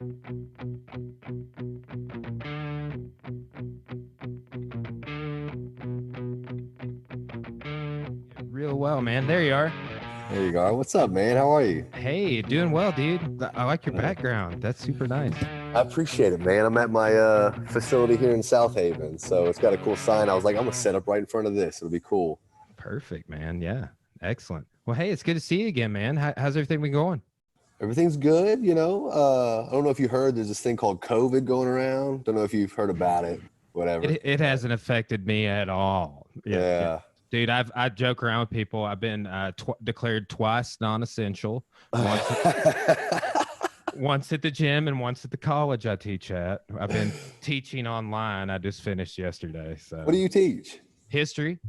Real well, man. There you are. There you go. What's up, man? How are you? Hey, doing well, dude. I like your background. That's super nice. I appreciate it, man. I'm at my facility here in South Haven, so it's got a cool sign. I was like, I'm gonna set up right in front of this. It'll be cool. Perfect, man. Yeah, excellent. Well, hey, it's good to see you again, man. How's everything been going? Everything's good, you know. I don't know if you heard. There's this thing called COVID going around. Don't know if you've heard about it. Whatever. It hasn't affected me at all. Yeah. Yeah. Dude, I joke around with people. I've been declared twice non-essential. Once at the gym and once at the college I teach at. I've been teaching online. I just finished yesterday. So What do you teach? history.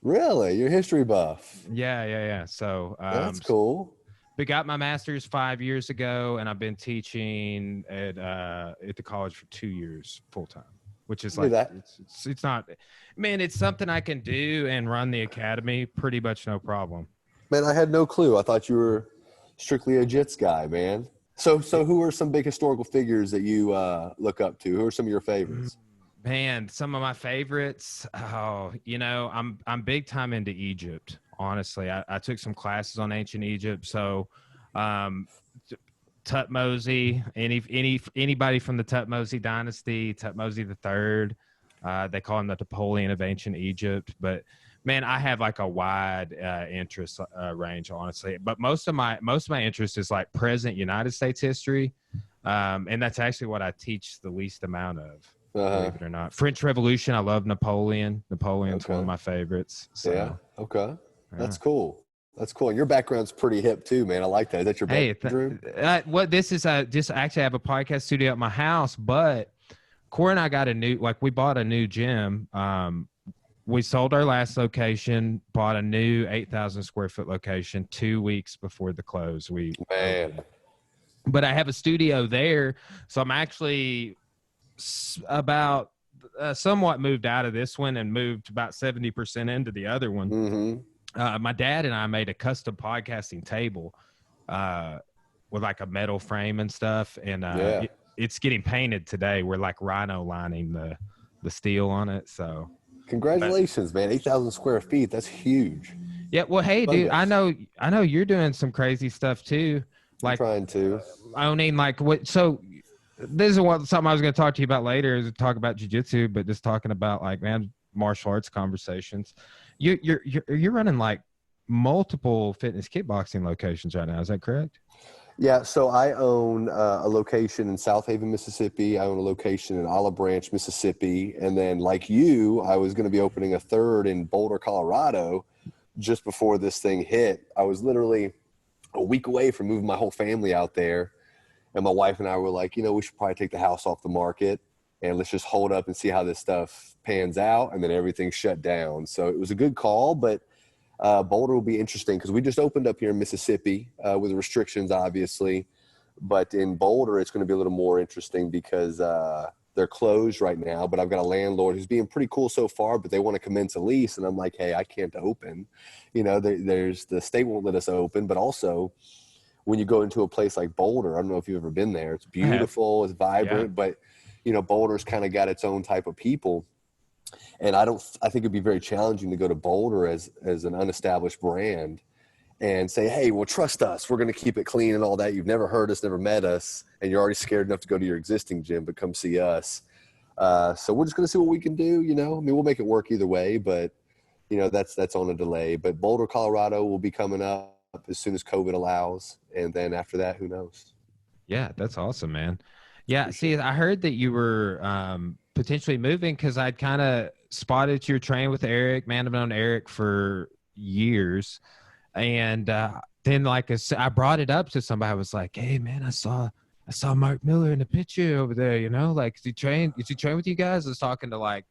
Really? You're a history buff. Yeah. So That's cool. But got my master's 5 years ago, and I've been teaching at the college for 2 years full time, which is like it's not, man. It's something I can do and run the academy pretty much no problem. Man, I had no clue. I thought you were strictly a jits guy, man. So who are some big historical figures that you look up to? Who are some of your favorites? Man, some of my favorites. Oh, I'm big time into Egypt. Honestly, I took some classes on ancient Egypt. So, Tutmosis, anybody from the Tutmosis dynasty, Tutmosis III, they call him the Napoleon of ancient Egypt. But man, I have like a wide interest range, honestly. But most of my interest is like present United States history, and that's actually what I teach the least amount of. Believe it or not. French Revolution, I love Napoleon. Napoleon's one of my favorites. So, yeah. Okay. That's cool. That's cool. And your background's pretty hip too, man. I like that. Is that your bedroom? What this is, just actually have a podcast studio at my house, but Corey and I got we bought a new gym. We sold our last location, bought a new 8,000 square foot location 2 weeks before the close. But I have a studio there. So I'm actually about somewhat moved out of this one and moved about 70% into the other one. Mm-hmm. My dad and I made a custom podcasting table with like a metal frame and stuff. And it's getting painted today. We're like rhino lining the steel on it. So congratulations, man. 8,000 square feet. That's huge. Yeah. Well, hey, dude, I know you're doing some crazy stuff too. Like I'm trying to owning like what, so this is something I was going to talk to you about later, is talk about jiu-jitsu, but just talking about like, man, martial arts conversations. You're running like multiple fitness kickboxing locations right now. Is that correct? Yeah. So I own a location in South Haven, Mississippi. I own a location in Olive Branch, Mississippi. And then like you, I was going to be opening a third in Boulder, Colorado, just before this thing hit. I was literally a week away from moving my whole family out there. And my wife and I were like, we should probably take the house off the market and let's just hold up and see how this stuff pans out. And then everything shut down. So it was a good call, but Boulder will be interesting because we just opened up here in Mississippi with restrictions, obviously. But in Boulder, it's going to be a little more interesting because they're closed right now. But I've got a landlord who's being pretty cool so far, but they want to commence a lease. And I'm like, hey, I can't open. There's the state won't let us open, but also when you go into a place like Boulder, I don't know if you've ever been there. It's beautiful, it's vibrant, but Boulder's kind of got its own type of people. And I think it'd be very challenging to go to Boulder as an unestablished brand and say, hey, well, trust us. We're going to keep it clean and all that. You've never heard us, never met us, and you're already scared enough to go to your existing gym, but come see us. So we're just going to see what we can do. We'll make it work either way, but that's on a delay. But Boulder, Colorado will be coming up as soon as COVID allows. And then after that, who knows? Yeah, that's awesome, man. Yeah. See, I heard that you were potentially moving because I'd kind of spotted your train with Eric. Man, I've known Eric for years. And then I brought it up to somebody. I was like, hey, man, I saw Mark Miller in the picture over there, is he train with you guys? I was talking to like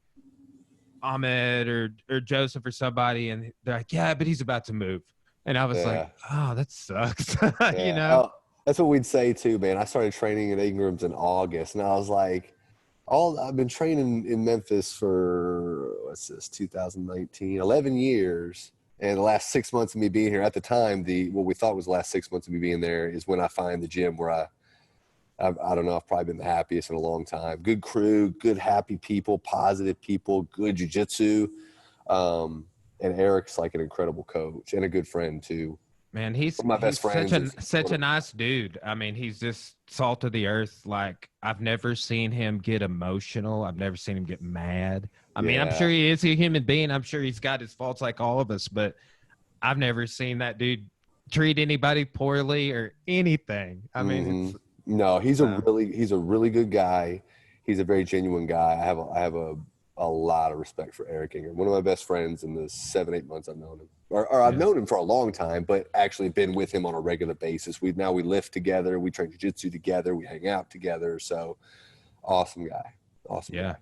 Ahmed or Joseph or somebody. And they're like, yeah, but he's about to move. And I was like, oh, that sucks. Oh, that's what we'd say too, man. I started training at Ingram's in August, and I was like, I've been training in Memphis for 2019, 11 years. And the last 6 months of me being here at the time, what we thought was the last 6 months of me being there is when I find the gym where I I don't know. I've probably been the happiest in a long time. Good crew, good, happy people, positive people, good jiu-jitsu. And Eric's like an incredible coach and a good friend too. Man, One of my he's best friends is such a nice dude. I mean, he's just salt of the earth. Like, I've never seen him get emotional. I've never seen him get mad. I mean, I'm yeah. sure he is a human being. I'm sure he's got his faults like all of us, but I've never seen that dude treat anybody poorly or anything. I mean, hmm it's No, he's a really good guy. He's a very genuine guy. I have a lot of respect for Eric Ingram. One of my best friends in the 7-8 months I've known him, or I've yeah, known him for a long time, but actually been with him on a regular basis. We lift together, we train jiu-jitsu together, we hang out together. So awesome guy, awesome yeah, guy.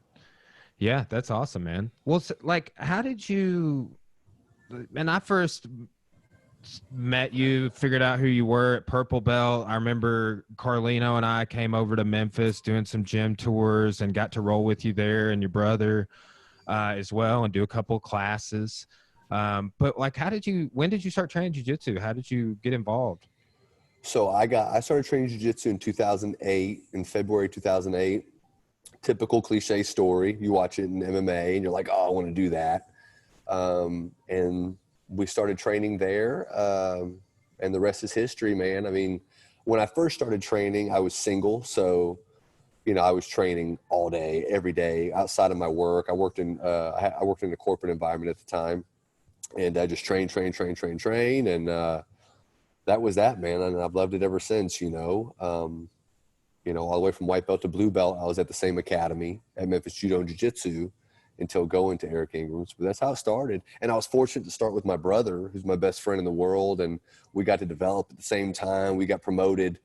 yeah. That's awesome, man. Well, like, how did you? And I first met you, figured out who you were at Purple Belt. I remember Carlino and I came over to Memphis doing some gym tours and got to roll with you there and your brother as well and do a couple of classes. But like, when did you start training jiu-jitsu? How did you get involved? So I started training jiu-jitsu in 2008, in February 2008. Typical cliche story. You watch it in MMA and you're like, oh, I want to do that. And we started training there, and the rest is history, man. I mean, when I first started training, I was single, so I was training all day, every day, outside of my work. I worked in a corporate environment at the time, and I just train, and that was that, man. And I've loved it ever since. All the way from white belt to blue belt, I was at the same academy at Memphis Judo and Jiu-Jitsu until going to Eric Ingram's. But that's how it started. And I was fortunate to start with my brother, who's my best friend in the world. And we got to develop at the same time. We got promoted.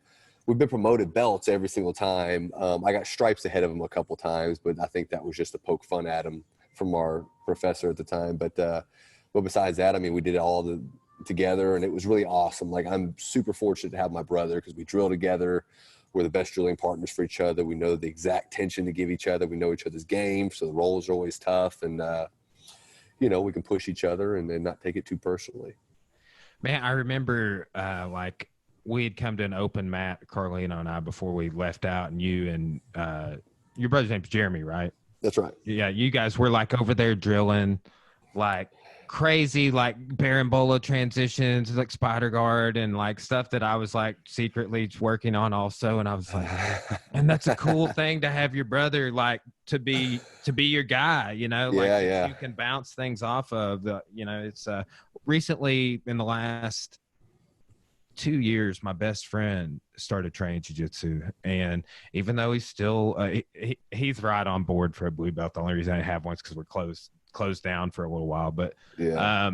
We've been promoted belts every single time. I got stripes ahead of him a couple times, but I think that was just to poke fun at him from our professor at the time. But besides that, I mean, we did all together, and it was really awesome. Like, I'm super fortunate to have my brother because we drill together. We're the best drilling partners for each other. We know the exact tension to give each other. We know each other's game, so the rolls are always tough, and we can push each other and not take it too personally. Man, I remember like we had come to an open mat, Carlino and I, before we left out, and you and your brother's name's Jeremy, right? That's right. Yeah, you guys were like over there drilling like crazy, like Barambola transitions, like spider guard, and like stuff that I was like secretly working on also. And I was like, and that's a cool thing to have your brother like to be your guy, like Yeah. you can bounce things off of. It's recently in the last 2 years, my best friend started training jiu-jitsu, and even though he's still he's right on board for a blue belt. The only reason I have one is because we're closed down for a little while, but Yeah.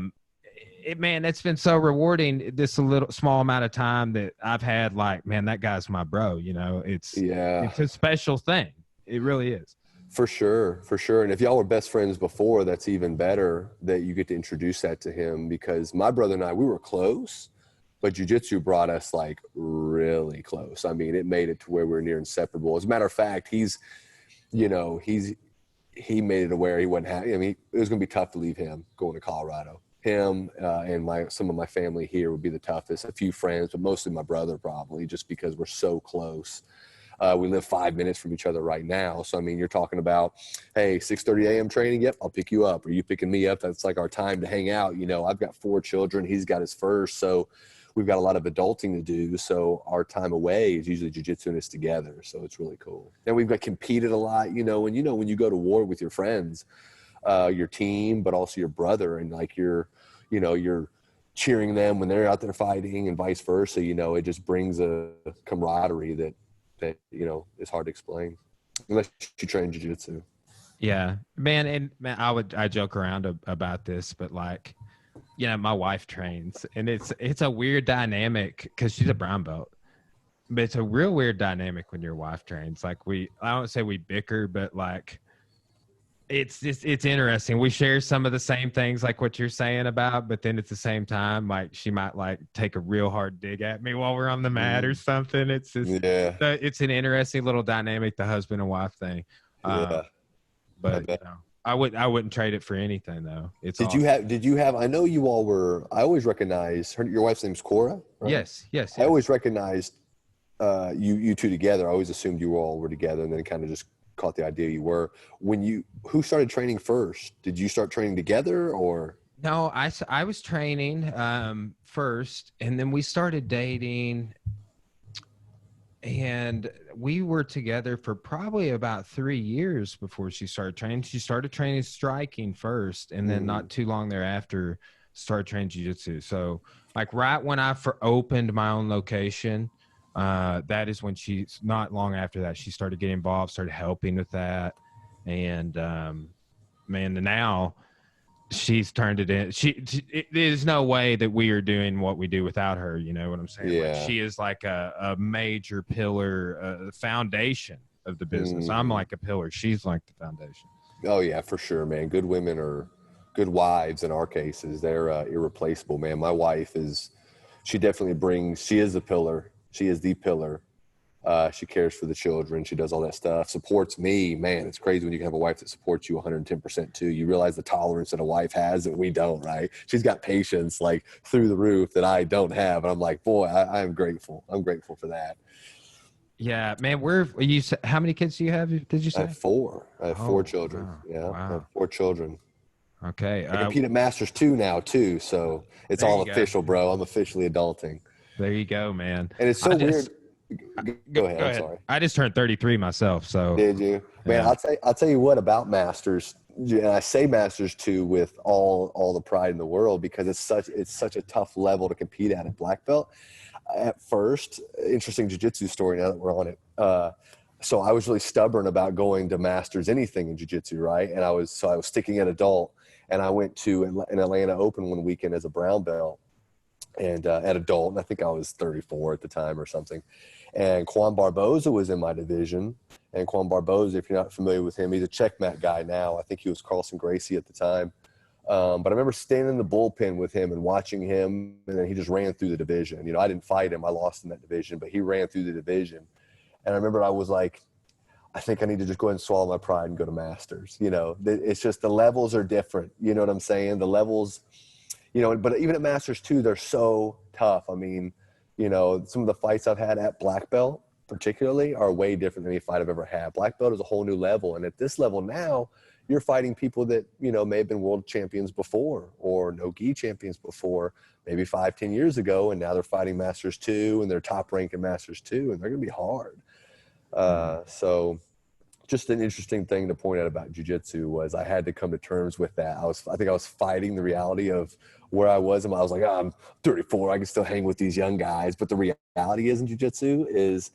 It's been so rewarding this little small amount of time that I've had. Like, man, that guy's my bro. It's a special thing. It really is. For sure. And if y'all were best friends before, that's even better that you get to introduce that to him, because my brother and I, we were close, but jiu-jitsu brought us like really close. I mean, it made it to where we're near inseparable. As a matter of fact, he made it aware he wasn't happy. I mean, it was going to be tough to leave him going to Colorado. Him and some of my family here would be the toughest. A few friends, but mostly my brother, probably, just because we're so close. We live 5 minutes from each other right now. So, I mean, you're talking about, hey, 6:30 a.m. training. Yep, I'll pick you up. Are you picking me up? That's like our time to hang out. I've got 4 children. He's got his first. So we've got a lot of adulting to do. So our time away is usually jiu-jitsu and it's together. So it's really cool. And we've got competed a lot, when you go to war with your friends, your team, but also your brother, and like you're cheering them when they're out there fighting and vice versa. It just brings a camaraderie that is hard to explain unless you train jiu-jitsu. Yeah, man. And man, I joke around about this, but like, my wife trains, and it's a weird dynamic because she's a brown belt, but it's a real weird dynamic when your wife trains. Like, I don't say we bicker, but like, it's interesting. We share some of the same things like what you're saying about, but then at the same time, like, she might like take a real hard dig at me while we're on the mat or something. It's just, it's an interesting little dynamic, the husband and wife thing. But I wouldn't trade it for anything though. It's Did you have, I know you all were, I always recognize your wife's name's Cora, right? Yes. I always recognized you two together. I always assumed you all were together, and then kind of just caught the idea you were. Who started training first? Did you start training together, or? No, I was training first, and then we started dating, and we were together for probably about 3 years before she started training. She started training striking first, and then not too long thereafter started training jiu-jitsu. So like right when I opened my own location, that is when not long after that, she started getting involved, started helping with that. And man, now she's turned it in. There's no way that we are doing what we do without her. You know what I'm saying? Yeah. Like she is like a major pillar, foundation of the business. I'm like a pillar. She's like the foundation. Oh yeah, for sure, man. Good women are good wives in our cases. They're irreplaceable, man. My wife she is the pillar. She is the pillar. She cares for the children. She does all that stuff, supports me. Man, it's crazy when you can have a wife that supports you 110% too. You realize the tolerance that a wife has that we don't, right? She's got patience like through the roof that I don't have. And I'm like, boy, I am grateful. I'm grateful for that. Yeah, man. How many kids do you have? Did you say? I have four. I have four children. Wow. Yeah, Wow. I have four children. Okay. I compete at Masters 2 now too, so it's all official, bro. I'm officially adulting. There you go, man. And it's so weird. Go ahead. I'm sorry. I just turned 33 myself. So did you, man? Yeah. I'll tell you what about Masters. And I say Masters 2 with all the pride in the world because it's such a tough level to compete at black belt. At first, interesting jiu-jitsu story now that we're on it. So I was really stubborn about going to Masters anything in jiu-jitsu, right? And I was sticking at adult, and I went to an Atlanta Open one weekend as a brown belt, and at adult, and I think I was 34 at the time or something. And Juan Barboza was in my division. And Juan Barboza, if you're not familiar with him, he's a checkmat guy now. I think he was Carlson Gracie at the time. But I remember standing in the bullpen with him and watching him, and then he just ran through the division. You know, I didn't fight him. I lost in that division, but he ran through the division. And I remember I was like, I think I need to just go ahead and swallow my pride and go to Masters. You know, it's just the levels are different. You know what I'm saying? The levels, you know, but even at Masters 2, they're so tough. I mean, you know, some of the fights I've had at black belt particularly are way different than any fight I've ever had. Black belt is a whole new level. And at this level now, you're fighting people that, you know, may have been world champions before or no-gi champions before, maybe 5-10 years ago. And now they're fighting Masters 2 and they're top ranked in Masters 2, and they're going to be hard. So just an interesting thing to point out about jiu-jitsu was I had to come to terms with that. I think I was fighting the reality of where I was. And I was like, oh, I'm 34. I can still hang with these young guys. But the reality is in jiu-jitsu is,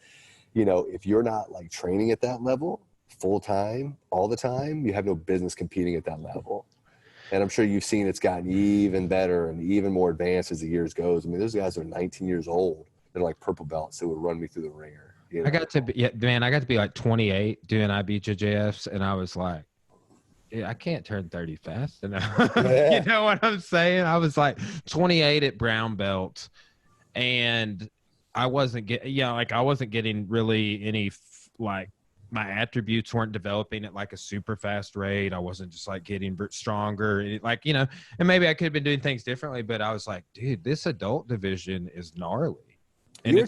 you know, if you're not like training at that level full time, all the time, you have no business competing at that level. And I'm sure you've seen it's gotten even better and even more advanced as the years goes. I mean, those guys are 19 years old. They're like purple belts that would run me through the ringer. You know? I got to be like 28 doing IBJJFs, and I was like, I can't turn 30 fast enough. You know what I'm saying? I was like 28 at brown belt, and I wasn't getting really any, like, my attributes weren't developing at like a super fast rate. I wasn't just like getting stronger, like, you know, and maybe I could have been doing things differently, but I was like, dude, this adult division is gnarly. And you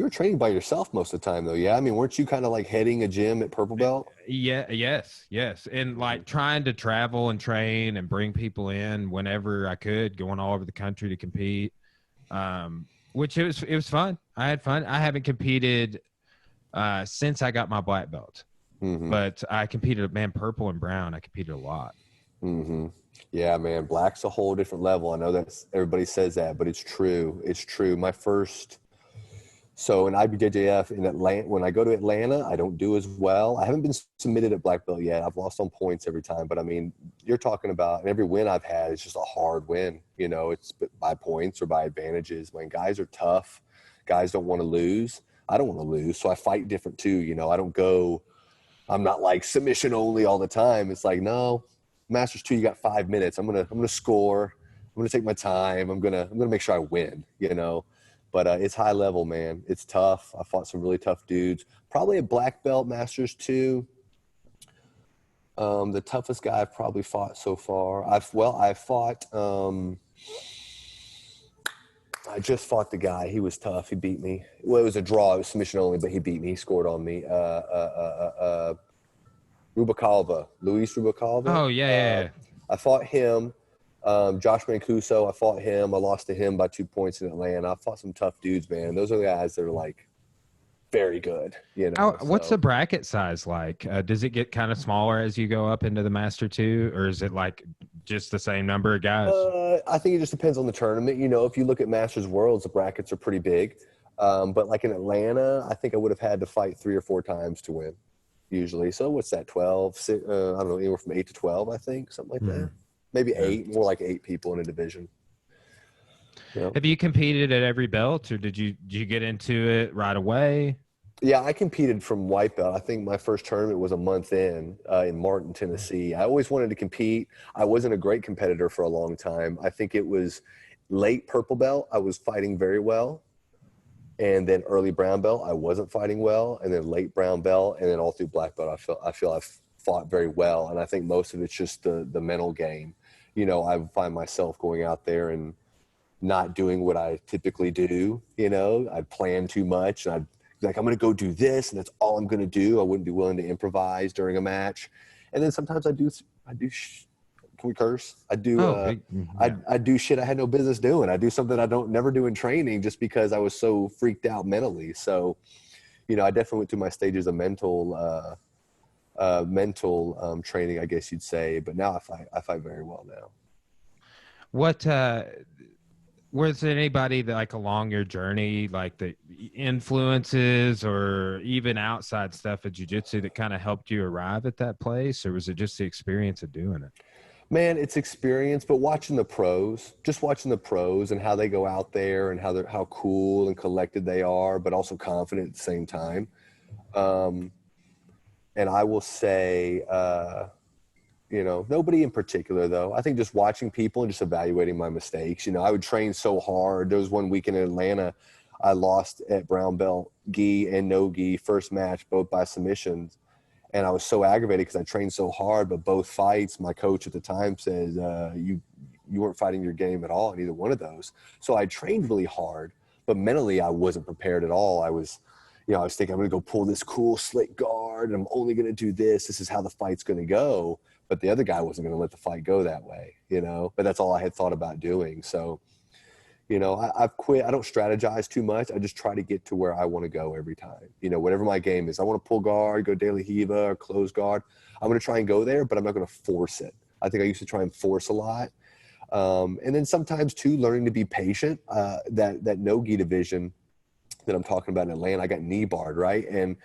were training by yourself most of the time though. Yeah. I mean, weren't you kind of like heading a gym at purple belt? Yeah. Yes. And like trying to travel and train and bring people in whenever I could, going all over the country to compete. Which it was fun. I had fun. I haven't competed since I got my black belt, but I competed, man, purple and brown. I competed a lot. Yeah, man, black's a whole different level. I know that everybody says that, but it's true. It's true. So in IBJJF in Atlanta, when I go to Atlanta, I don't do as well. I haven't been submitted at black belt yet. I've lost on points every time, but I mean, you're talking about, and every win I've had is just a hard win. You know, it's by points or by advantages. When guys are tough, guys don't want to lose. I don't want to lose, so I fight different too. You know, I'm not like submission only all the time. It's like, no, Masters 2, you got 5 minutes. I'm gonna score. I'm gonna take my time. I'm gonna make sure I win. You know, but it's high level, man. It's tough. I fought some really tough dudes. Probably a black belt Masters 2. The toughest guy I've probably fought so far. I I just fought the guy. He was tough. He beat me. Well, it was a draw. It was submission only, but he beat me. He scored on me. Rubalcaba, Luis Rubalcaba. Oh yeah. I fought him. Josh Mancuso, I fought him. I lost to him by 2 points in Atlanta. I fought some tough dudes, man. Those are the guys that are like very good. You know. What's the bracket size like? Does it get kind of smaller as you go up into the Master 2, or is it like just the same number of guys? I think it just depends on the tournament. You know, if you look at Masters Worlds, the brackets are pretty big. But like in Atlanta, I think I would have had to fight 3 or 4 times to win, usually. So what's that, 12? I don't know, anywhere from 8 to 12, I think, something like that. Maybe 8, more like 8 people in a division. Yeah. Have you competed at every belt, or did you get into it right away? Yeah, I competed from white belt. I think my first tournament was a month in Martin, Tennessee. I always wanted to compete. I wasn't a great competitor for a long time. I think it was late purple belt. I was fighting very well. And then early brown belt, I wasn't fighting well. And then late brown belt, and then all through black belt, I feel I've fought very well. And I think most of it's just the mental game. You know, I find myself going out there and not doing what I typically do. You know, I'd plan too much, and I'd like, I'm going to go do this, and that's all I'm going to do. I wouldn't be willing to improvise during a match. And then sometimes I do, can we curse? I do shit I had no business doing. I do something I don't never do in training just because I was so freaked out mentally. So, you know, I definitely went through my stages of mental training, I guess you'd say. But now I fight very well now. What, was there anybody that, like, along your journey, like the influences or even outside stuff at jiu-jitsu that kind of helped you arrive at that place, or was it just the experience of doing it? Man, it's experience, but watching the pros and how they go out there and how cool and collected they are, but also confident at the same time. And I will say, you know, nobody in particular, though. I think just watching people and just evaluating my mistakes. You know, I would train so hard. There was one weekend in Atlanta, I lost at brown belt, gi and no gi, first match, both by submissions. And I was so aggravated because I trained so hard, but both fights, my coach at the time said, you weren't fighting your game at all in either one of those. So I trained really hard, but mentally I wasn't prepared at all. I was thinking I'm going to go pull this cool slick guard, and I'm only going to do this. This is how the fight's going to go. But the other guy wasn't going to let the fight go that way, you know, but that's all I had thought about doing. So, you know, I've quit. I don't strategize too much. I just try to get to where I want to go every time. You know, whatever my game is, I want to pull guard, go daily Hiva or close guard. I'm going to try and go there, but I'm not going to force it. I think I used to try and force a lot. And then sometimes too, learning to be patient. That no-gi division that I'm talking about in Atlanta, I got knee barred, right? And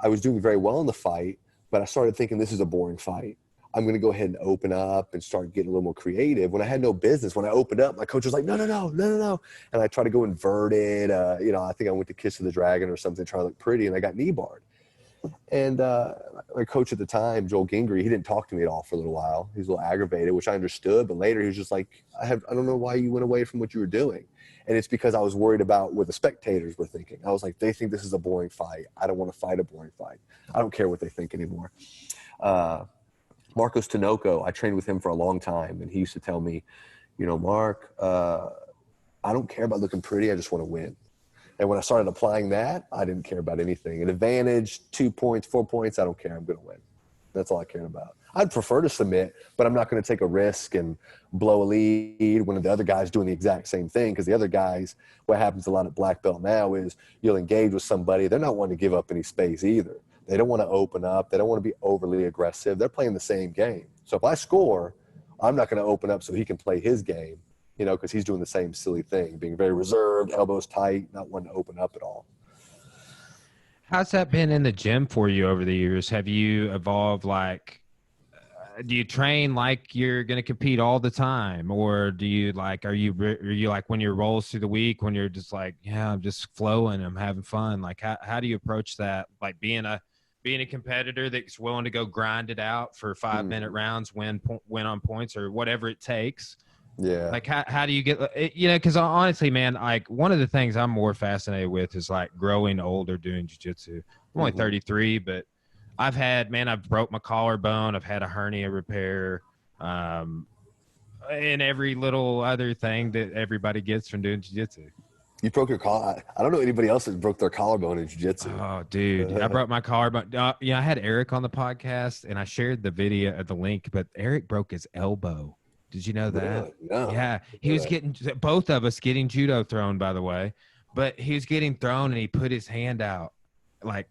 I was doing very well in the fight, but I started thinking this is a boring fight. I'm going to go ahead and open up and start getting a little more creative. When I had no business, when I opened up, my coach was like, no. And I tried to go inverted. You know, I think I went to Kiss of the Dragon or something, try to look pretty, and I got knee barred. And my coach at the time, Joel Gingrey, he didn't talk to me at all for a little while. He was a little aggravated, which I understood. But later he was just like, I don't know why you went away from what you were doing. And it's because I was worried about what the spectators were thinking. I was like, they think this is a boring fight. I don't want to fight a boring fight. I don't care what they think anymore. Marcos Tinoco, I trained with him for a long time, and he used to tell me, you know, Mark, I don't care about looking pretty. I just want to win. And when I started applying that, I didn't care about anything. An advantage, 2 points, 4 points, I don't care. I'm going to win. That's all I cared about. I'd prefer to submit, but I'm not going to take a risk and blow a lead when the other guy's doing the exact same thing, because the other guys, what happens a lot at black belt now is you'll engage with somebody. They're not wanting to give up any space either. They don't want to open up. They don't want to be overly aggressive. They're playing the same game. So if I score, I'm not going to open up so he can play his game, you know, because he's doing the same silly thing, being very reserved, elbows tight, not wanting to open up at all. How's that been in the gym for you over the years? Have you evolved, like, do you train like you're going to compete all the time, or do you like, are you like when your rolls through the week, when you're just like, yeah, I'm just flowing, I'm having fun? Like, how do you approach that? Like being a competitor that's willing to go grind it out for 5-minute rounds, win on points or whatever it takes. Yeah. Like how do you get, you know, because honestly, man, like one of the things I'm more fascinated with is like growing older doing jiu-jitsu. I'm only 33, but I've broke my collarbone. I've had a hernia repair, and every little other thing that everybody gets from doing jiu-jitsu. You broke your collar. I don't know anybody else that broke their collarbone in jiu-jitsu. Oh, dude, I broke my collarbone. Yeah, I had Eric on the podcast, and I shared the video of the link, but Eric broke his elbow. Did you know that? Really? No. Yeah, he was getting both of us getting judo thrown, by the way, but he was getting thrown, and he put his hand out, like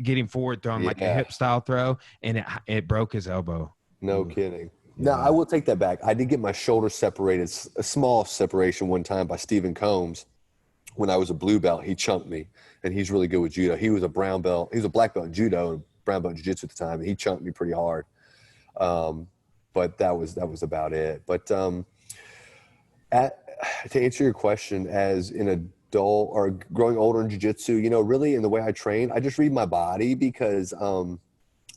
getting forward thrown, like a hip style throw, and it broke his elbow. No kidding. Now, I will take that back. I did get my shoulder separated, a small separation one time by Stephen Combs. When I was a blue belt, he chunked me, and he's really good with judo. He was a brown belt. He was a black belt in judo and brown belt in jiu-jitsu at the time, and he chunked me pretty hard. But that was about it. But to answer your question, as an adult or growing older in jiu-jitsu, you know, really in the way I train, I just read my body because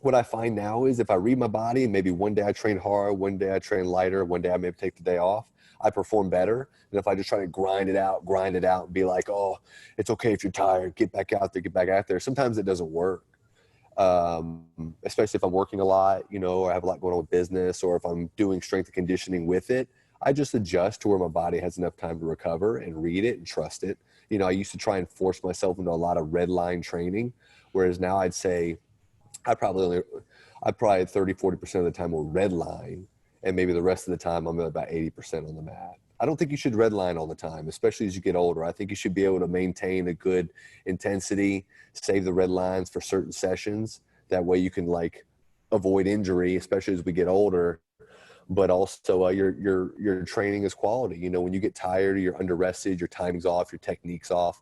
what I find now is if I read my body, maybe one day I train hard, one day I train lighter, one day I maybe take the day off, I perform better than if I just try to grind it out and be like, oh, it's okay if you're tired, get back out there. Sometimes it doesn't work. Especially if I'm working a lot, you know, or I have a lot going on with business, or if I'm doing strength and conditioning with it, I just adjust to where my body has enough time to recover and read it and trust it. You know, I used to try and force myself into a lot of red line training, whereas now I'd say I probably 30-40% of the time will red line, and maybe the rest of the time I'm at about 80% on the mat. I don't think you should red line all the time, especially as you get older. I think you should be able to maintain a good intensity, save the red lines for certain sessions. That way you can like avoid injury, especially as we get older. But also your training is quality. You know, when you get tired, you're under rested, your timing's off, your technique's off.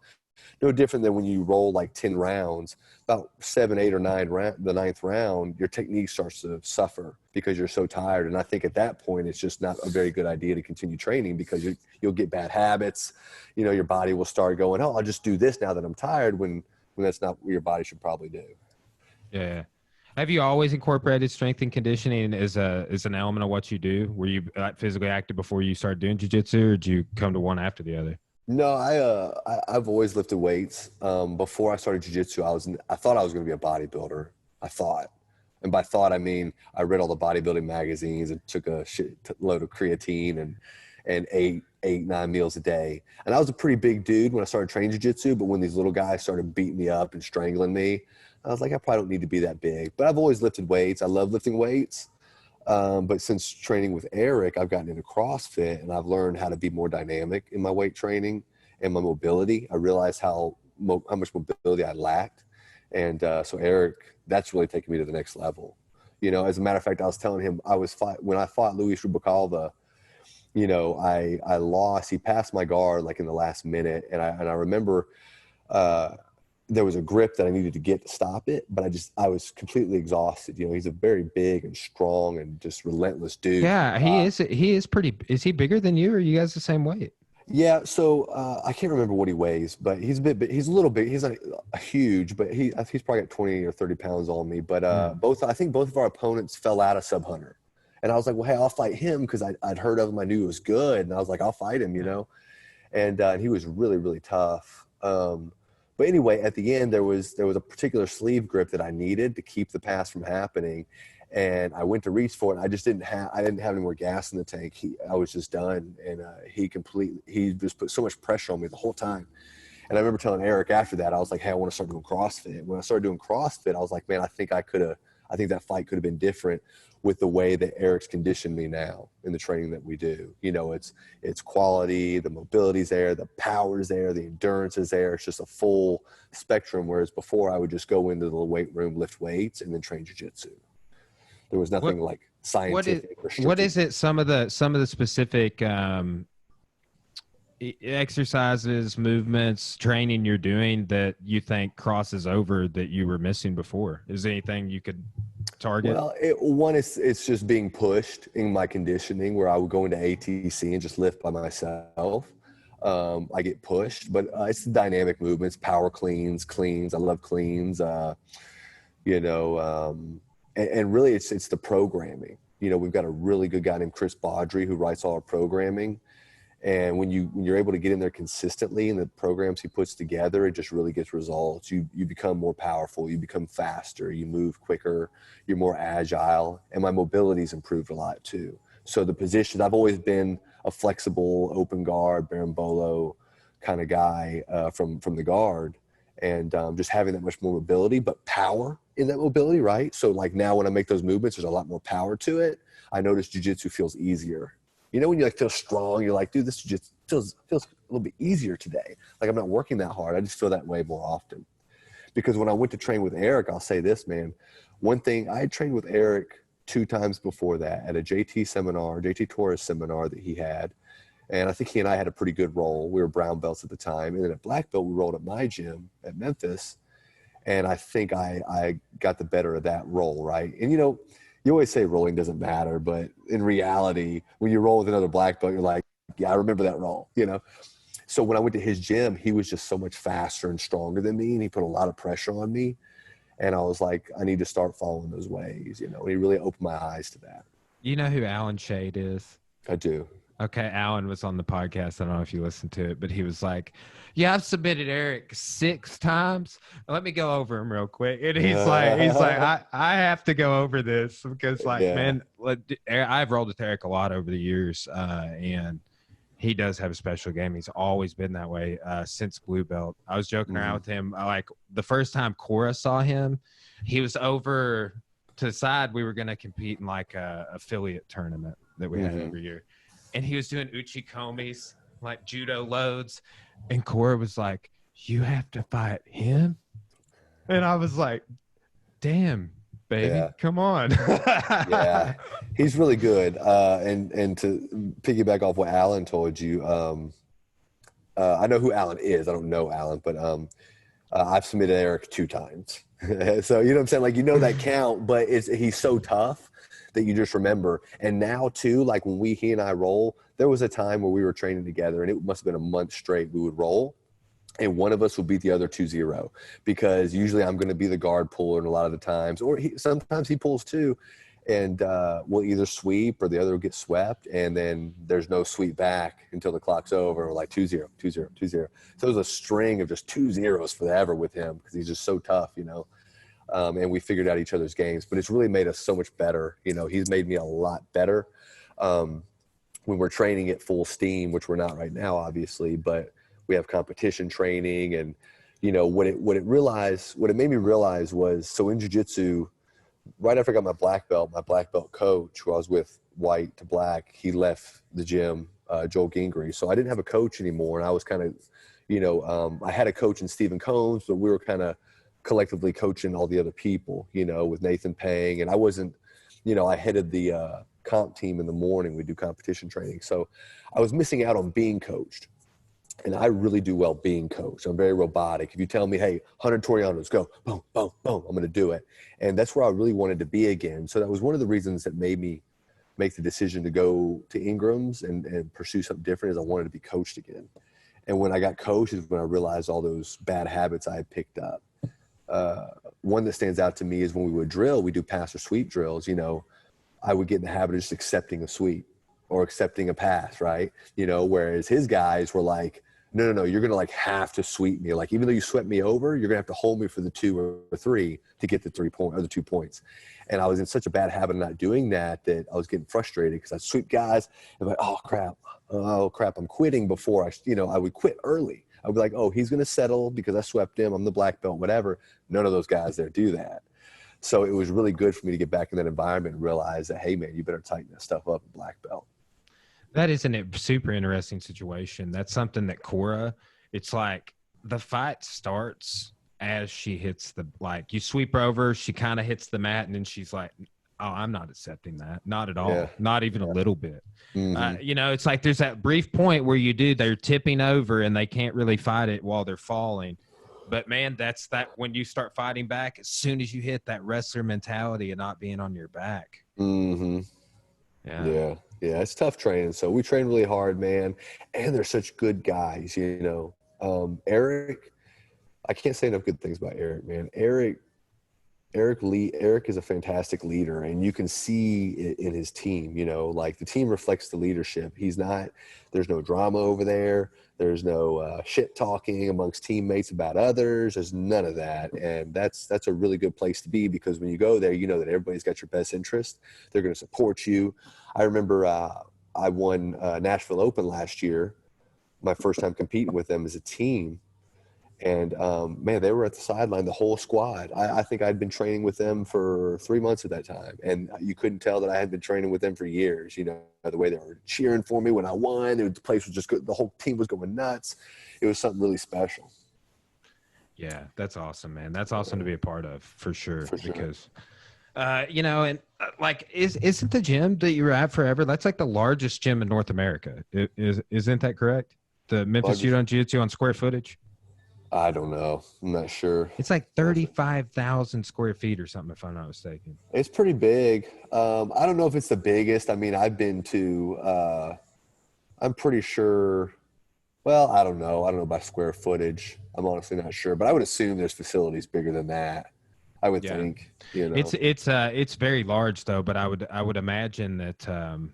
No different than when you roll like 10 rounds, about 7, 8, or 9, the ninth round, your technique starts to suffer because you're so tired. And I think at that point, it's just not a very good idea to continue training because you'll get bad habits. You know, your body will start going, oh, I'll just do this now that I'm tired when that's not what your body should probably do. Yeah. Have you always incorporated strength and conditioning as an element of what you do? Were you physically active before you started doing jiu-jitsu, or did you come to one after the other? No, I've always lifted weights. Before I started jiu-jitsu, I thought I was going to be a bodybuilder. I thought, and by thought I mean I read all the bodybuilding magazines and took a shit load of creatine and ate 8-9 meals a day. And I was a pretty big dude when I started training jiu-jitsu, but when these little guys started beating me up and strangling me, I was like, I probably don't need to be that big. But I've always lifted weights. I love lifting weights. But since training with Eric, I've gotten into CrossFit, and I've learned how to be more dynamic in my weight training and my mobility. I realized how much mobility I lacked. And so Eric, that's really taken me to the next level. You know, as a matter of fact, I was telling him when I fought Luis Rubalcaba, you know, I lost. He passed my guard like in the last minute. And I remember there was a grip that I needed to get to stop it, but I was completely exhausted. You know, he's a very big and strong and just relentless dude. Yeah, he is pretty. Is he bigger than you, or are you guys the same weight? Yeah, so I can't remember what he weighs, but he's a bit. He's a little big. He's not huge, but he's probably got 20 or 30 pounds on me. But I think both of our opponents fell out of sub-100, and I was like, well, hey, I'll fight him because I'd heard of him. I knew he was good, and I was like, I'll fight him, you know. And he was really, really tough. But anyway, at the end, there was a particular sleeve grip that I needed to keep the pass from happening. And I went to reach for it. And I didn't have any more gas in the tank. I was just done. And he just put so much pressure on me the whole time. And I remember telling Eric after that, I was like, hey, I want to start doing CrossFit. When I started doing CrossFit, I was like, man, I think that fight could have been different with the way that Eric's conditioned me now in the training that we do. You know, it's quality, the mobility's there, the power's there, the endurance is there. It's just a full spectrum. Whereas before I would just go into the weight room, lift weights, and then train jiu-jitsu. There was nothing like scientific. What is it? Some of the specific exercises, movements, training you're doing that you think crosses over that you were missing before? Is there anything you could target? Well, it's just being pushed in my conditioning, where I would go into ATC and just lift by myself. I get pushed, but it's the dynamic movements, power cleans. I love cleans. You know, and really it's the programming. You know, we've got a really good guy named Chris Baudry who writes all our programming. And when you're able to get in there consistently in the programs he puts together, it just really gets results. You become more powerful, you become faster, you move quicker, you're more agile, and my mobility's improved a lot too. So the positions, I've always been a flexible open guard, berimbolo kind of guy from the guard, and just having that much more mobility, but power in that mobility, right? So like now when I make those movements, there's a lot more power to it. I notice jiu-jitsu feels easier. You know, when you like feel strong, you're like, dude, this jiu-jitsu feels a little bit easier today. Like I'm not working that hard. I just feel that way more often. Because when I went to train with Eric, I'll say this, man. One thing, I had trained with Eric 2 times before that at a JT Torres seminar that he had. And I think he and I had a pretty good roll. We were brown belts at the time. And then at black belt, we rolled at my gym at Memphis. And I think I got the better of that roll, right? And, you know, you always say rolling doesn't matter. But in reality, when you roll with another black belt, you're like, yeah, I remember that roll, you know? So when I went to his gym, he was just so much faster and stronger than me. And he put a lot of pressure on me. And I was like, I need to start following those ways, you know? And he really opened my eyes to that. You know who Alan Shade is? I do. Okay, Alan was on the podcast. I don't know if you listened to it, but he was like, yeah, I've submitted Eric 6 times. Let me go over him real quick. And he's like, I have to go over this because man, I've rolled with Eric a lot over the years. And he does have a special game. He's always been that way since blue belt. I was joking around with him. Like the first time Cora saw him, he was over to the side. We were going to compete in like a affiliate tournament that we had every year. And he was doing uchikomis, like judo loads. And Cora was like, you have to fight him? And I was like, damn, baby, come on. Yeah, he's really good. And to piggyback off what Alan told you, I know who Alan is. I don't know Alan, but I've submitted Eric 2 times. So, you know what I'm saying? Like, you know that count, but he's so tough that you just remember. And now too, like when he and I roll, there was a time where we were training together and it must have been a month straight we would roll and one of us would beat the other 2-0 because usually I'm going to be the guard puller and a lot of the times, or sometimes he pulls too. And we'll either sweep or the other will get swept. And then there's no sweep back until the clock's over. We're like 2-0, 2-0, 2-0. So it was a string of just 2-0s forever with him because he's just so tough, you know. And we figured out each other's games, but it's really made us so much better. You know, he's made me a lot better when we're training at full steam, which we're not right now, obviously, but we have competition training. And, you know, what it made me realize was, so in jiu-jitsu, right after I got my black belt coach, who I was with white to black, he left the gym, Joel Gingrey. So I didn't have a coach anymore. And I was kind of, you know, I had a coach in Stephen Combs, but we were kind of collectively coaching all the other people, you know, with Nathan Pang. And I wasn't, you know, I headed the comp team in the morning. We do competition training. So I was missing out on being coached. And I really do well being coached. I'm very robotic. If you tell me, hey, 100 Torianos, go, boom, boom, boom, I'm going to do it. And that's where I really wanted to be again. So that was one of the reasons that made me make the decision to go to Ingram's and pursue something different, is I wanted to be coached again. And when I got coached is when I realized all those bad habits I had picked up. One that stands out to me is when we would drill, we do pass or sweep drills, you know, I would get in the habit of just accepting a sweep or accepting a pass, right? You know, whereas his guys were like, no, you're going to like have to sweep me. Like, even though you swept me over, you're going to have to hold me for the 2 or 3 to get the 3 point or the 2 points. And I was in such a bad habit of not doing that I was getting frustrated because I'd sweep guys and like, oh crap, I'm quitting before I would quit early. I would be like, oh, he's going to settle because I swept him. I'm the black belt, whatever. None of those guys there do that. So it was really good for me to get back in that environment and realize that, hey, man, you better tighten that stuff up at black belt. That is a super interesting situation. That's something that Cora, it's like the fight starts as she hits you sweep her over, she kind of hits the mat, and then she's like, oh, I'm not accepting that. Not at all. Yeah. Not even a little bit. Mm-hmm. You know, it's like there's that brief point where they're tipping over and they can't really fight it while they're falling. But, man, that's that when you start fighting back, as soon as you hit that wrestler mentality of not being on your back. Mm-hmm. Yeah, it's tough training. So we train really hard, man. And they're such good guys, you know. Eric, I can't say enough good things about Eric, man. Eric is a fantastic leader, and you can see it in his team, you know, like the team reflects the leadership. There's no drama over there. There's no shit talking amongst teammates about others. There's none of that. And that's a really good place to be, because when you go there, you know that everybody's got your best interest. They're going to support you. I remember I won Nashville Open last year my first time competing with them as a team. And man, they were at the sideline, the whole squad. I think I'd been training with them for 3 months at that time. And you couldn't tell that I had been training with them for years, you know, the way they were cheering for me when I won. The place was just good. The whole team was going nuts. It was something really special. Yeah, that's awesome, man. That's awesome to be a part of, for sure. For sure. Because, you know, and like, isn't the gym that you were at forever? That's like the largest gym in North America. Isn't that correct? The Memphis Jiu Jitsu on square footage. I don't know. I'm not sure. It's like 35,000 square feet or something, if I'm not mistaken. It's pretty big. I don't know if it's the biggest. I mean, I've been to, I'm pretty sure. Well, I don't know. I don't know by square footage. I'm honestly not sure, but I would assume there's facilities bigger than that. I would think, you know, it's very large though, but I would imagine that,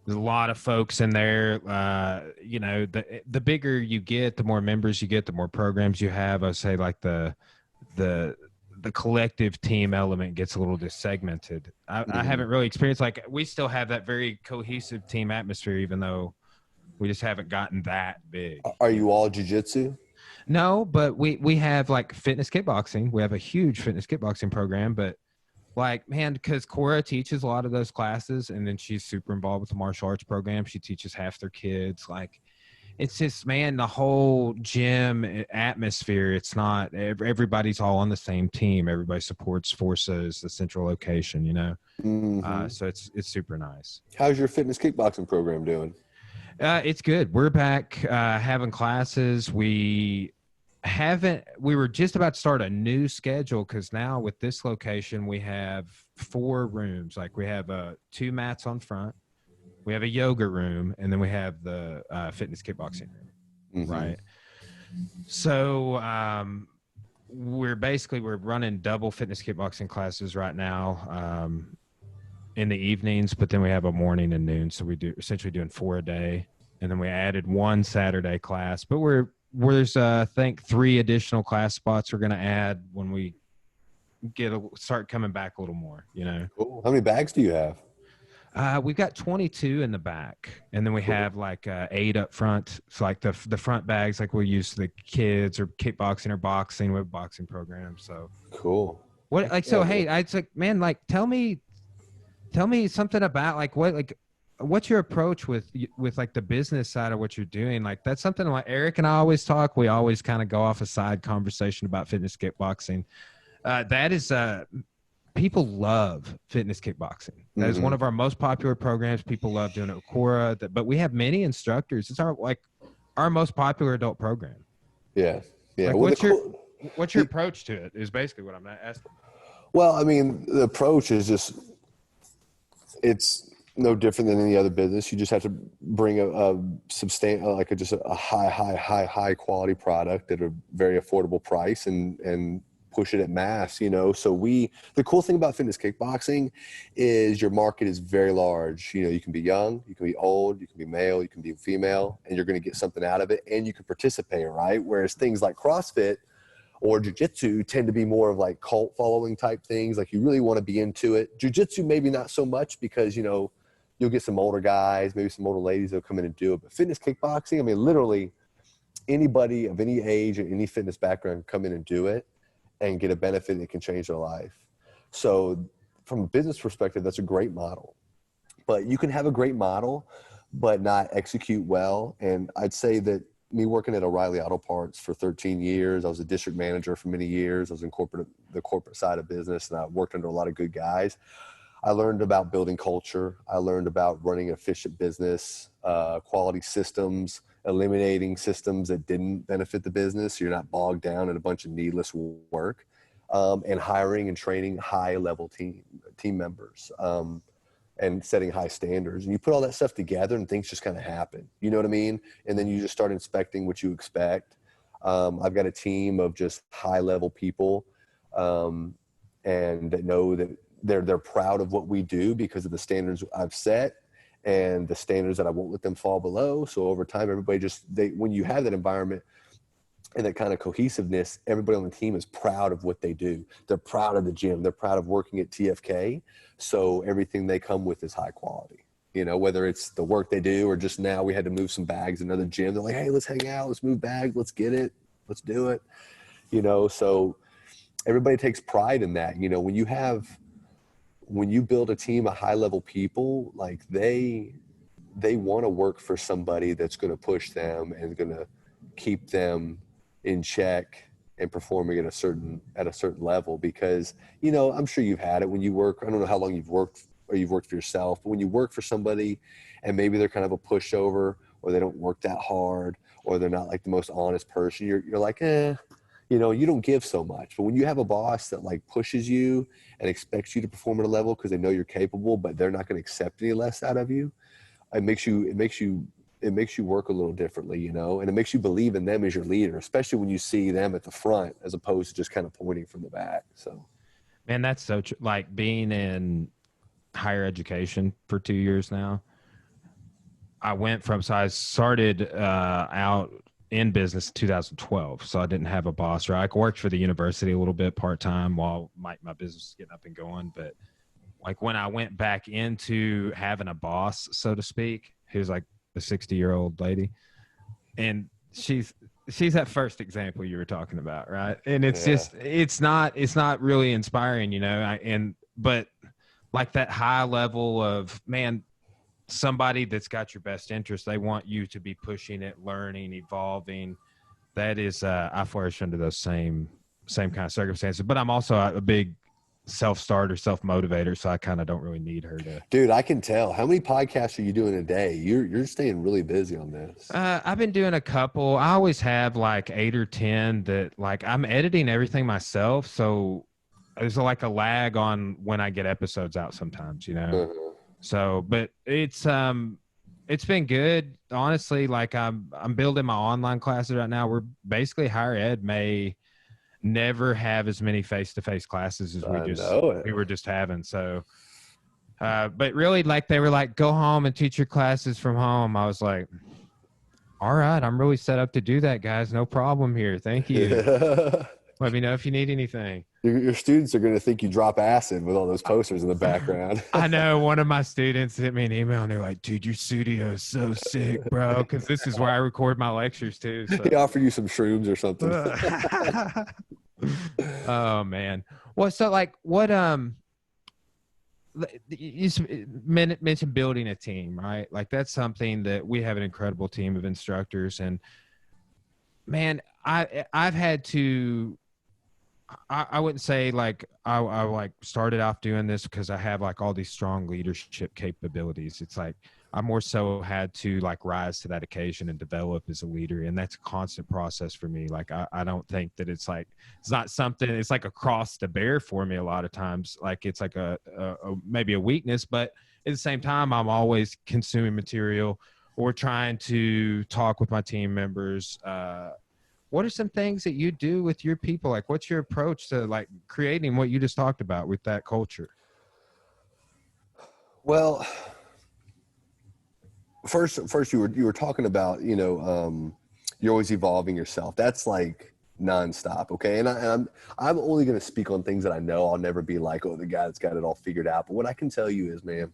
there's a lot of folks in there. You know, the bigger you get, the more members you get, the more programs you have. I would say like the collective team element gets a little dissegmented. I haven't really experienced, like, we still have that very cohesive team atmosphere, even though we just haven't gotten that big. Are you all jiu-jitsu? No, but we have like fitness kickboxing. We have a huge fitness kickboxing program, but like, man, because Cora teaches a lot of those classes, and then she's super involved with the martial arts program. She teaches half their kids. Like, it's just, man, the whole gym atmosphere. It's not everybody's all on the same team. Everybody supports Forces, the central location, you know. So it's super nice. How's your fitness kickboxing program doing? It's good. We're back having classes. We were just about to start a new schedule, because now with this location we have 4 rooms. Like, we have 2 mats on front, we have a yoga room, and then we have the fitness kickboxing room. Right. So we're running double fitness kickboxing classes right now in the evenings, but then we have a morning and noon, so we do essentially doing 4 a day. And then we added 1 Saturday class, but there's I think 3 additional class spots we're going to add when we start coming back a little more, you know. Cool. How many bags do you have? We've got 22 in the back, and then we have like 8 up front. So like the front bags, like we'll use the kids or kickboxing or boxing. We have a boxing program. So cool. What, like, so, hey, it's like, man, like, tell me something about like what's your approach with like the business side of what you're doing? Like, that's something like Eric and I always talk. We always kind of go off a side conversation about fitness kickboxing. That is, people love fitness kickboxing. That is one of our most popular programs. People love doing it with Cora, but we have many instructors. It's our most popular adult program. Yeah. Yeah. Like, what's your approach to it is basically what I'm asking. Well, I mean, the approach is just, it's no different than any other business. You just have to bring a substantial, like just a high quality product at a very affordable price and push it at mass, you know? So the cool thing about fitness kickboxing is your market is very large. You know, you can be young, you can be old, you can be male, you can be female, and you're going to get something out of it, and you can participate, right? Whereas things like CrossFit or jiu-jitsu tend to be more of like cult following type things. Like, you really want to be into it. Jiu-jitsu, maybe not so much, because, you know, you'll get some older guys, maybe some older ladies that'll come in and do it. But fitness kickboxing, I mean, literally anybody of any age or any fitness background can come in and do it and get a benefit that can change their life. So from a business perspective, that's a great model. But you can have a great model, but not execute well. And I'd say that me working at O'Reilly Auto Parts for 13 years, I was a district manager for many years. I was in the corporate side of business, and I worked under a lot of good guys. I learned about building culture. I learned about running an efficient business, quality systems, eliminating systems that didn't benefit the business, so you're not bogged down in a bunch of needless work, and hiring and training high-level team members, and setting high standards. And you put all that stuff together, and things just kind of happen. You know what I mean? And then you just start inspecting what you expect. I've got a team of just high-level people, and that know that they're proud of what we do because of the standards I've set and the standards that I won't let them fall below. So over time, everybody when you have that environment and that kind of cohesiveness, everybody on the team is proud of what they do. They're proud of the gym. They're proud of working at TFK. So everything they come with is high quality. you know, whether it's the work they do or just now we had to move some bags in another gym. They're like, hey, let's hang out, let's move bags, let's get it, let's do it. You know, so everybody takes pride in that. You know, when you build a team of high level people, like they want to work for somebody that's going to push them and going to keep them in check and performing at a certain level. Because, you know, I'm sure you've had it when you work. I don't know how long you've worked for yourself, but when you work for somebody and maybe they're kind of a pushover, or they don't work that hard, or they're not like the most honest person, you're like, you know, you don't give so much. But when you have a boss that like pushes you and expects you to perform at a level because they know you're capable, but they're not going to accept any less out of you, it makes you work a little differently, you know, and it makes you believe in them as your leader, especially when you see them at the front as opposed to just kind of pointing from the back. So, Man, that's so true. Like being in higher education for 2 years now, so I started out in business in 2012. So I didn't have a boss, right? I worked for the university a little bit part-time while my business was getting up and going. But like when I went back into having a boss, so to speak, who's like a 60-year-old lady, and she's that first example you were talking about, right? And it's just, it's not really inspiring, you know, but like that high level of, man, somebody that's got your best interest, they want you to be pushing it, learning, evolving. That is, I flourish under those same kind of circumstances, but I'm also a big self-starter, self-motivator, so I kind of don't really need her to. Dude, I can tell. How many podcasts are you doing a day? You're staying really busy on this. I've been doing a couple. I always have like 8 or 10 that, like, I'm editing everything myself, so there's like a lag on when I get episodes out sometimes, you know. So, but it's been good, honestly. Like I'm building my online classes right now. We're basically, higher ed may never have as many face-to-face classes as we were just having. So, but really, like, they were like, go home and teach your classes from home. I was like, all right, I'm really set up to do that, guys. No problem here. Thank you. Let me know if you need anything. Your students are going to think you drop acid with all those posters in the background. I know one of my students sent me an email and they're like, dude, your studio is so sick, bro. Because this is where I record my lectures too. So. He offered you some shrooms or something. Oh man. Well, so like what, you mentioned building a team, right? Like that's something that we have an incredible team of instructors, and man, I've had to, I wouldn't say like I like started off doing this because I have like all these strong leadership capabilities. It's like I more so had to like rise to that occasion and develop as a leader, and that's a constant process for me. Like I don't think that it's not something, it's like a cross to bear for me a lot of times. Like it's like a maybe a weakness, but at the same time I'm always consuming material or trying to talk with my team members. What are some things that you do with your people? Like, what's your approach to like creating what you just talked about with that culture? Well, first you were talking about, you know, you're always evolving yourself. That's like nonstop. Okay. And I'm only going to speak on things that I know. I'll never be like, oh, the guy that's got it all figured out. But what I can tell you is, man,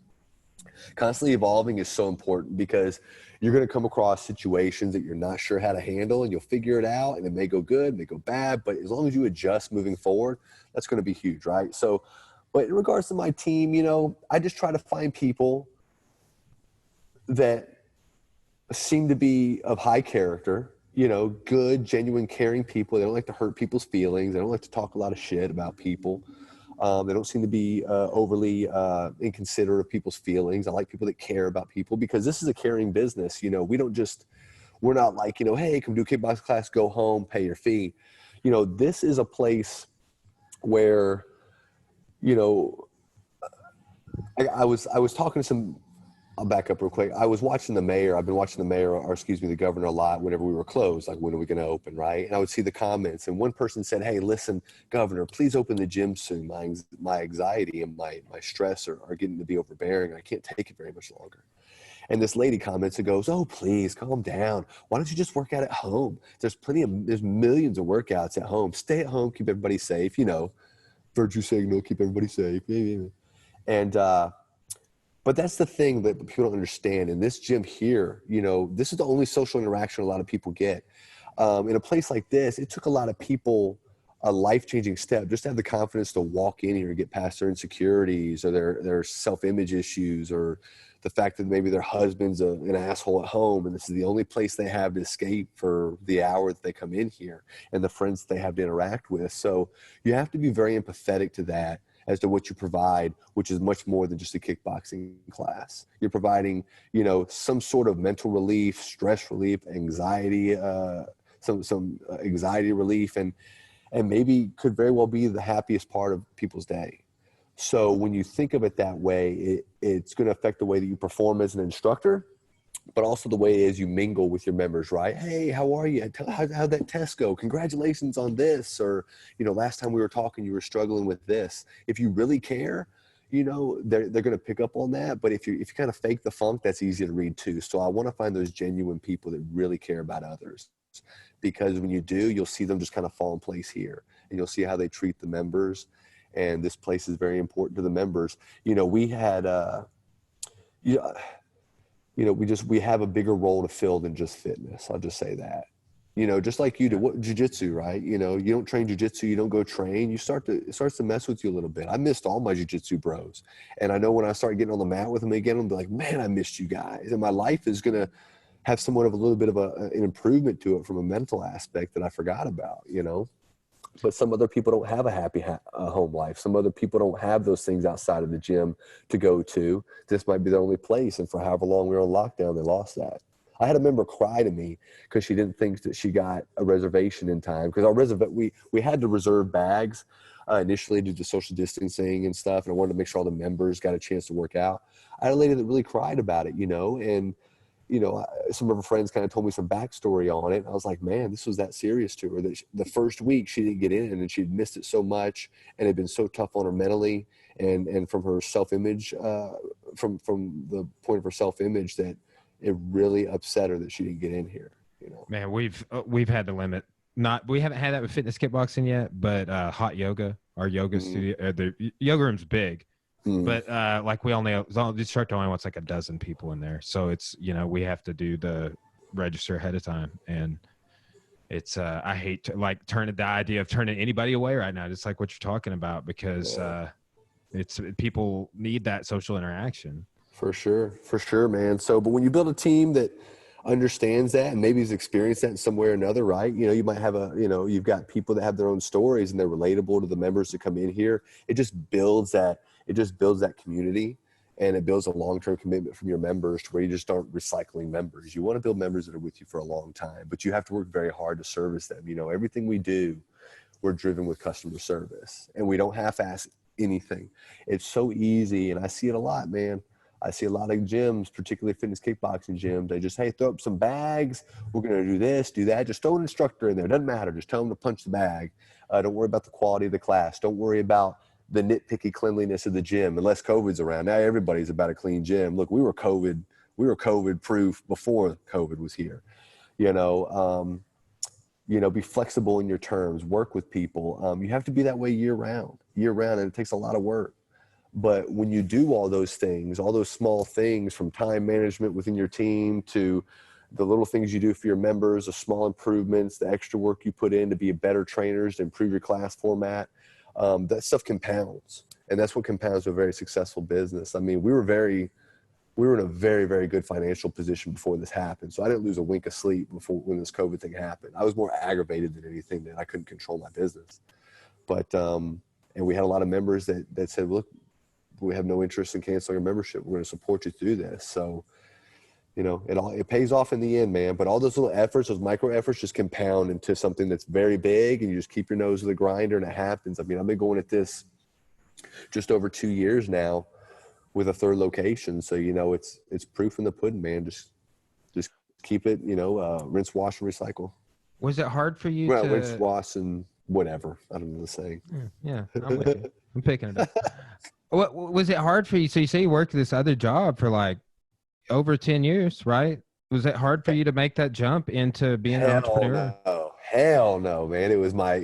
constantly evolving is so important, because you're going to come across situations that you're not sure how to handle, and you'll figure it out, and it may go good, it may go bad, but as long as you adjust moving forward, that's going to be huge, right? So, but in regards to my team, you know, I just try to find people that seem to be of high character, you know, good, genuine, caring people. They don't like to hurt people's feelings. They don't like to talk a lot of shit about people. They don't seem to be overly inconsiderate of people's feelings. I like people that care about people, because this is a caring business. You know, we're not like, you know, hey, come do a kickboxing class, go home, pay your fee. You know, this is a place where, you know, I was talking to some, I'll back up real quick. I was watching the mayor. I've been watching the mayor, or excuse me, the governor a lot whenever we were closed. Like, when are we going to open, right? And I would see the comments. And one person said, hey, listen, Governor, please open the gym soon. My anxiety and my stress are getting to be overbearing. I can't take it very much longer. And this lady comments and goes, oh, please calm down. Why don't you just work out at home? There's millions of workouts at home. Stay at home, keep everybody safe. You know, virtue signal, keep everybody safe. And But that's the thing that people don't understand. In this gym here, you know, this is the only social interaction a lot of people get. In a place like this, it took a lot of people a life-changing step just to have the confidence to walk in here and get past their insecurities or their self-image issues, or the fact that maybe their husband's an asshole at home and this is the only place they have to escape for the hour that they come in here, and the friends they have to interact with. So you have to be very empathetic to that, as to what you provide, which is much more than just a kickboxing class. You're providing, you know, some sort of mental relief, stress relief, anxiety, some anxiety relief, and maybe could very well be the happiest part of people's day. So when you think of it that way, it's going to affect the way that you perform as an instructor, but also the way as you mingle with your members, right? Hey, how are you? How'd that test go? Congratulations on this. Or, you know, last time we were talking, you were struggling with this. If you really care, you know, they're going to pick up on that. But if you kind of fake the funk, that's easy to read too. So I want to find those genuine people that really care about others, because when you do, you'll see them just kind of fall in place here, and you'll see how they treat the members. And this place is very important to the members. You know, we had, you know, we have a bigger role to fill than just fitness. I'll just say that. You know, just like you do, what jiu-jitsu, right? You know, you don't train jiu-jitsu, you don't go train. It starts to mess with you a little bit. I missed all my jiu-jitsu bros. And I know when I start getting on the mat with them again, I'm like, man, I missed you guys. And my life is going to have somewhat of a little bit of an improvement to it from a mental aspect that I forgot about, you know? But some other people don't have a happy home life. Some other people don't have those things outside of the gym to go to. This might be their only place. And for however long we were on lockdown, they lost that. I had a member cry to me because she didn't think that she got a reservation in time. Because we had to reserve bags initially due to social distancing and stuff. And I wanted to make sure all the members got a chance to work out. I had a lady that really cried about it, you know, and you know, some of her friends kind of told me some backstory on it. I was like, man, this was that serious to her that the first week she didn't get in, and she'd missed it so much, and it had been so tough on her mentally and from her self-image, from the point of her self-image, that it really upset her that she didn't get in here. You know, Man, we've had to limit. We haven't had that with fitness kickboxing yet, but hot yoga, our yoga studio, the yoga room's big. But like we only the instructor only wants like a dozen people in there, so it's, you know, we have to do the register ahead of time, and it's I hate to like the idea of turning anybody away right now, just like what you're talking about, because it's people need that social interaction. For sure, man. So, but when you build a team that understands that and maybe has experienced that in some way or another, right? You know, you might have you've got people that have their own stories and they're relatable to the members that come in here. It just builds that community, and it builds a long-term commitment from your members to where you just aren't recycling members. You want to build members that are with you for a long time, but you have to work very hard to service them. You know, everything we do, we're driven with customer service, and we don't half-ass anything. It's so easy, and I see it a lot, man. I see a lot of gyms, particularly fitness kickboxing gyms. They just, hey, throw up some bags. We're going to do this, do that. Just throw an instructor in there. Doesn't matter. Just tell them to punch the bag. Don't worry about the quality of the class. Don't worry about the nitpicky cleanliness of the gym, unless COVID's around. Now everybody's about a clean gym. Look, we were COVID proof before COVID was here. You know, be flexible in your terms, work with people. You have to be that way year round, and it takes a lot of work. But when you do all those things, all those small things, from time management within your team to the little things you do for your members, the small improvements, the extra work you put in to be better trainers, to improve your class format, that stuff compounds. And that's what compounds to a very successful business. I mean, we were in a very, very good financial position before this happened. So I didn't lose a wink of sleep when this COVID thing happened. I was more aggravated than anything that I couldn't control my business. But, and we had a lot of members that said, look, we have no interest in canceling our membership. We're going to support you through this. So, you know, it pays off in the end, man. But all those little efforts, those micro efforts, just compound into something that's very big, and you just keep your nose to the grinder, and it happens. I mean, I've been going at this just over 2 years now with a third location. So, you know, it's proof in the pudding, man. Just keep it, you know, rinse, wash, and recycle. Was it hard for you to rinse, wash, and whatever? I don't know the saying. Yeah, I'm with you. I'm picking it up. What was it hard for you? So you say you worked this other job for like over 10 years, right? Was it hard for you to make that jump into being an entrepreneur? No. Hell no, man. It was my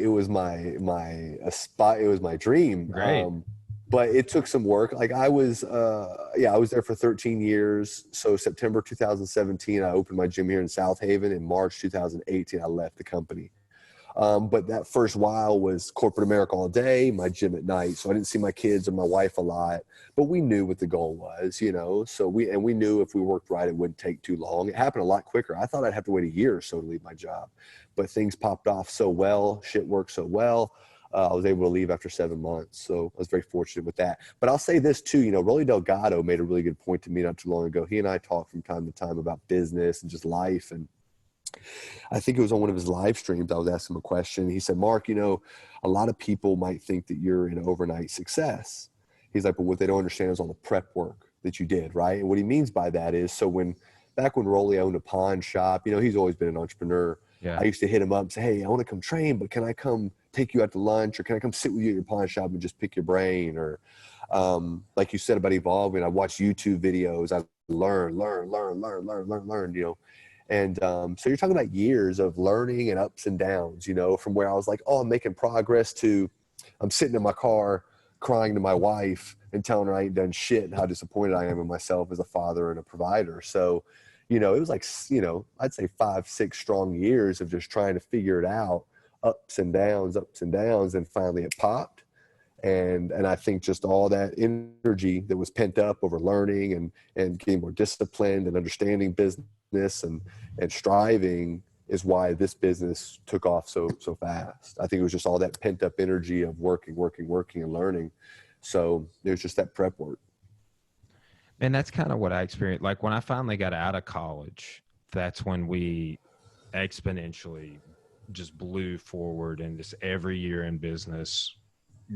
dream. Great. but it took some work. Like I was there for 13 years. So September 2017, I opened my gym here in South Haven. In March 2018, I left the company. But that first while was corporate America all day, my gym at night. So I didn't see my kids or my wife a lot, but we knew what the goal was, you know? So we knew if we worked right, it wouldn't take too long. It happened a lot quicker. I thought I'd have to wait a year or so to leave my job, but things popped off so well, shit worked so well. I was able to leave after 7 months. So I was very fortunate with that. But I'll say this too, you know, Rolly Delgado made a really good point to me not too long ago. He and I talk from time to time about business and just life. And I think it was on one of his live streams. I was asking him a question. He said, Mark, you know, a lot of people might think that you're an overnight success. He's like, but what they don't understand is all the prep work that you did, right? And what he means by that is, so back when Rolly owned a pawn shop, you know, he's always been an entrepreneur. Yeah. I used to hit him up and say, hey, I want to come train, but can I come take you out to lunch, or can I come sit with you at your pawn shop and just pick your brain? Or like you said about evolving, I watch YouTube videos. I learn, you know. And so you're talking about years of learning and ups and downs, you know, from where I was like, oh, I'm making progress to I'm sitting in my car crying to my wife and telling her I ain't done shit and how disappointed I am in myself as a father and a provider. So, you know, it was like, you know, I'd say 5-6 strong years of just trying to figure it out, ups and downs, and finally it popped. And I think just all that energy that was pent up over learning and getting more disciplined and understanding business and striving is why this business took off so fast. I think it was just all that pent up energy of working and learning. So there's just that prep work. And that's kind of what I experienced. Like when I finally got out of college, that's when we exponentially just blew forward, and just every year in business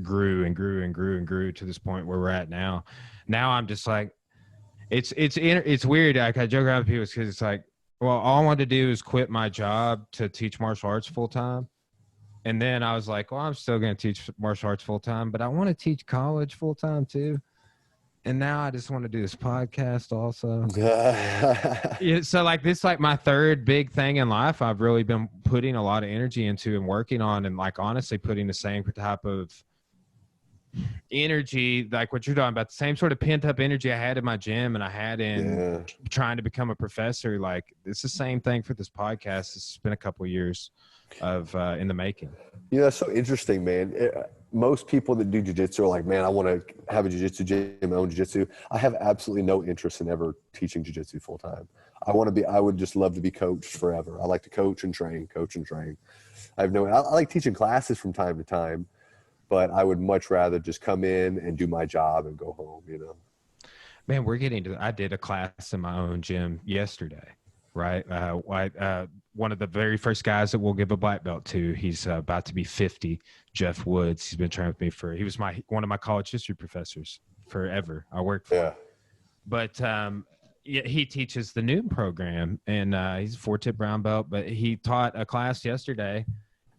grew and grew and grew and grew to this point where we're at now. Now I'm just like, it's weird. Like I joke around with people because it's like, well, all I wanted to do is quit my job to teach martial arts full time. And then I was like, well, I'm still going to teach martial arts full time, but I want to teach college full time too. And now I just want to do this podcast also. Yeah, so like this, like my third big thing in life, I've really been putting a lot of energy into and working on, and like honestly putting the same type of energy, like what you're talking about, the same sort of pent up energy I had in my gym and I had in trying to become a professor. Like it's the same thing for this podcast. It's been a couple of years of in the making. Yeah, that's so interesting, man. Most people that do jiu-jitsu are like, man, I want to have a jiu-jitsu gym, my own jiu-jitsu. I have absolutely no interest in ever teaching jiu-jitsu full time. I would just love to be coached forever. I like to coach and train. I like teaching classes from time to time, but I would much rather just come in and do my job and go home, you know? Man, I did a class in my own gym yesterday, right? One of the very first guys that we'll give a black belt to, he's about to be 50, Jeff Woods. He's been training with me he was one of my college history professors forever. I worked for him. But he teaches the Noon program, and he's a 4-tip brown belt, but he taught a class yesterday.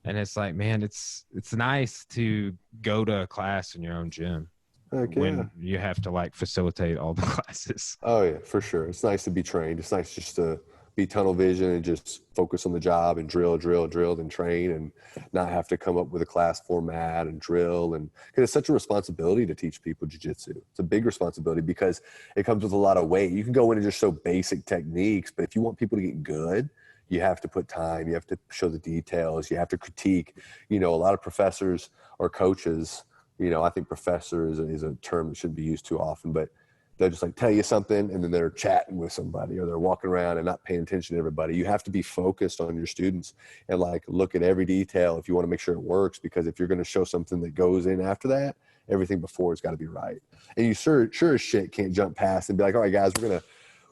And it's like, man, it's nice to go to a class in your own gym when you have to like facilitate all the classes. Oh yeah, for sure. It's nice to be trained. It's nice just to be tunnel vision and just focus on the job and drill and train, and not have to come up with a class format and drill. And because it's such a responsibility to teach people jiu-jitsu. It's a big responsibility because it comes with a lot of weight. You can go in and just show basic techniques, but if you want people to get good, you have to put time, you have to show the details, you have to critique. You know, a lot of professors or coaches, you know, I think professor is a term that shouldn't be used too often, but they'll just like tell you something and then they're chatting with somebody or they're walking around and not paying attention to everybody. You have to be focused on your students and like look at every detail if you want to make sure it works, because if you're going to show something that goes in after that, everything before has got to be right. And you sure as shit can't jump past and be like, all right, guys, we're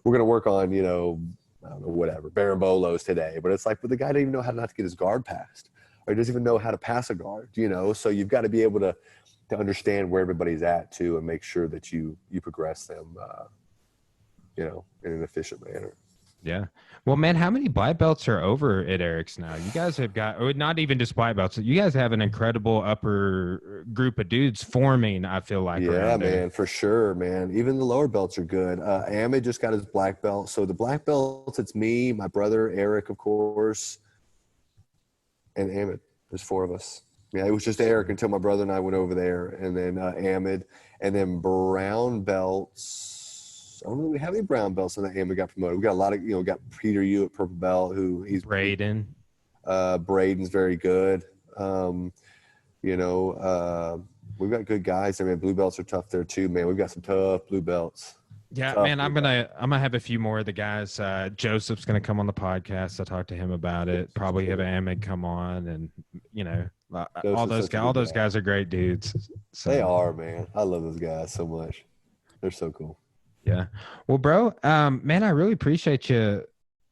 going to work on, you know, I don't know, whatever, Barambolos today. But it's like, but the guy doesn't even know how not to get his guard passed, or he doesn't even know how to pass a guard, you know? So you've got to be able to understand where everybody's at too, and make sure that you progress them, you know, in an efficient manner. Yeah. Well, man, how many black belts are over at Eric's now? You guys have got, or not even just black belts, you guys have an incredible upper group of dudes forming, I feel like. Yeah, man, for sure, man. Even the lower belts are good. Ahmed just got his black belt. So the black belts, it's me, my brother, Eric, of course, and Ahmed. There's 4 of us. Yeah, it was just Eric until my brother and I went over there, and then Ahmed, and then brown belts. I don't know if we have any brown belts in that Ahmed got promoted. We got a lot of, we got Peter Yu at purple belt, who Braden. Braden's very good. We've got good guys. I mean, blue belts are tough there too, man. We've got some tough blue belts. Yeah, Tough man, blue I'm gonna have a few more of the guys. Joseph's gonna come on the podcast. I talked to him about it. Probably have Ahmed come on, and all those guys. All those guys are great dudes. So, they are, man. I love those guys so much. They're so cool. Yeah. Well, bro, man, I really appreciate you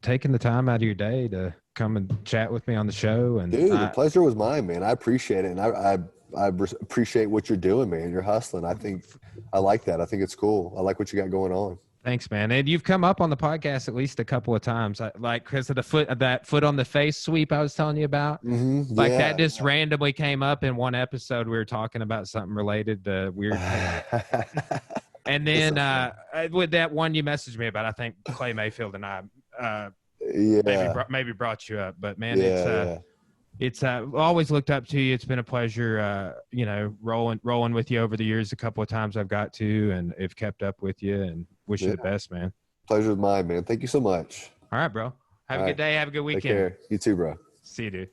taking the time out of your day to come and chat with me on the show. And dude, the pleasure was mine, man. I appreciate it, and I appreciate what you're doing, man. You're hustling. I like that. I think it's cool. I like what you got going on. Thanks, man. And you've come up on the podcast at least a couple of times, because of that foot on the face sweep I was telling you about. Mm-hmm. That just randomly came up in one episode. We were talking about something related to weird. And then with that one you messaged me about, I think Clay Mayfield and I maybe brought you up. But man, it's always looked up to you. It's been a pleasure, rolling with you over the years. A couple of times I've got to, and have kept up with you, and wish you the best, man. Pleasure's mine, man. Thank you so much. All right, bro. Have a good day. Have a good weekend. Take care. You too, bro. See you, dude.